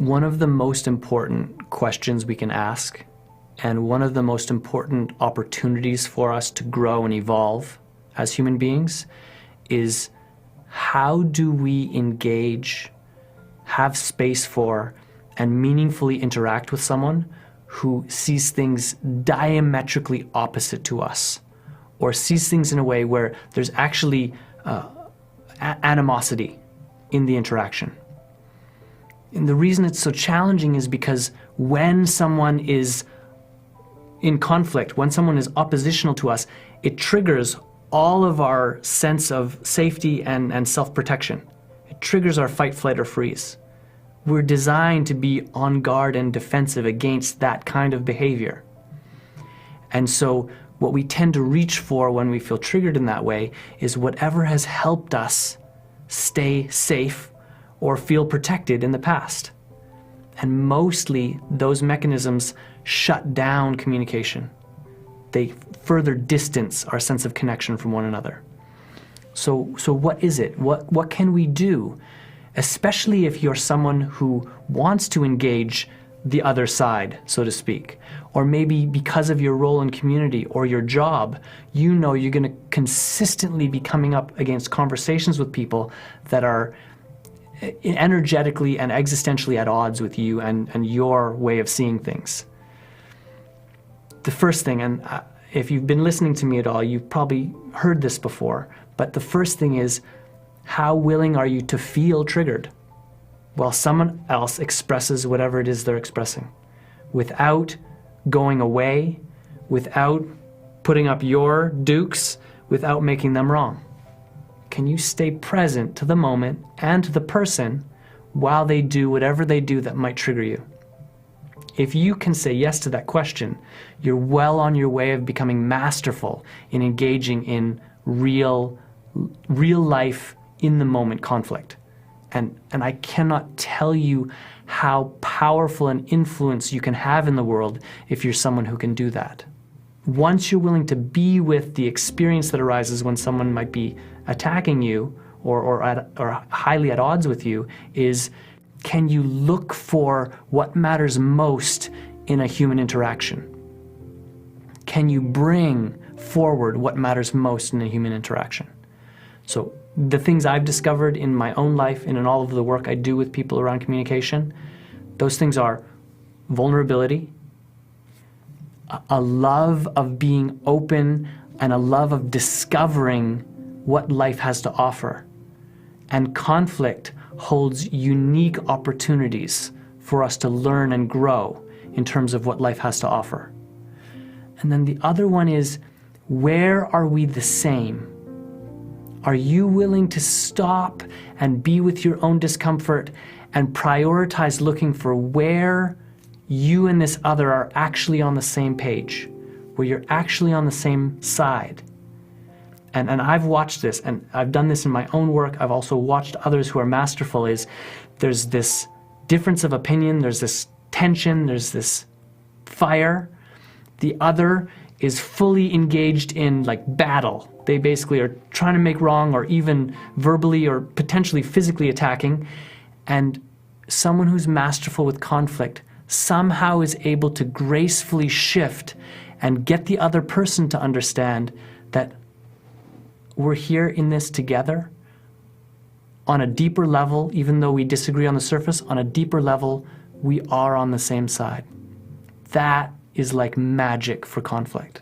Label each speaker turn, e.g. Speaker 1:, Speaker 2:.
Speaker 1: One of the most important questions we can ask, and one of the most important opportunities for us to grow and evolve as human beings, is how do we engage, have space for, and meaningfully interact with someone who sees things diametrically opposite to us, or sees things in a way where there's actually animosity in the interaction. And the reason it's so challenging is because when someone is in conflict, when someone is oppositional to us, it triggers all of our sense of safety and self-protection. It triggers our fight, flight, or freeze. We're designed to be on guard and defensive against that kind of behavior. And so what we tend to reach for when we feel triggered in that way is whatever has helped us stay safe or feel protected in the past. And mostly those mechanisms shut down communication. They further distance our sense of connection from one another. So what is it? What can we do? Especially if you're someone who wants to engage the other side, so to speak. Or maybe because of your role in community or your job, you know you're going to consistently be coming up against conversations with people that are energetically and existentially at odds with you and your way of seeing things. The first thing, and if you've been listening to me at all, you've probably heard this before, but the first thing is, how willing are you to feel triggered while someone else expresses whatever it is they're expressing, without going away, without putting up your dukes, without making them wrong? Can you stay present to the moment and to the person while they do whatever they do that might trigger you? If you can say yes to that question, you're well on your way of becoming masterful in engaging in real life, in the moment conflict. And I cannot tell you how powerful an influence you can have in the world if you're someone who can do that. Once you're willing to be with the experience that arises when someone might be attacking you or highly at odds with you, is can you look for what matters most in a human interaction? Can you bring forward what matters most in a human interaction? So the things I've discovered in my own life and in all of the work I do with people around communication, those things are vulnerability, a love of being open, and a love of discovering what life has to offer. And conflict holds unique opportunities for us to learn and grow in terms of what life has to offer. And then the other one is, where are we the same? Are you willing to stop and be with your own discomfort and prioritize looking for where you and this other are actually on the same page, where you're actually on the same side? And I've watched this, and I've done this in my own work. I've also watched others who are masterful. There's this difference of opinion, there's this tension, there's this fire. The other is fully engaged in battle. They basically are trying to make wrong, or even verbally or potentially physically attacking. And someone who's masterful with conflict somehow is able to gracefully shift and get the other person to understand that we're here in this together on a deeper level. Even though we disagree on the surface, on a deeper level, we are on the same side. That is like magic for conflict.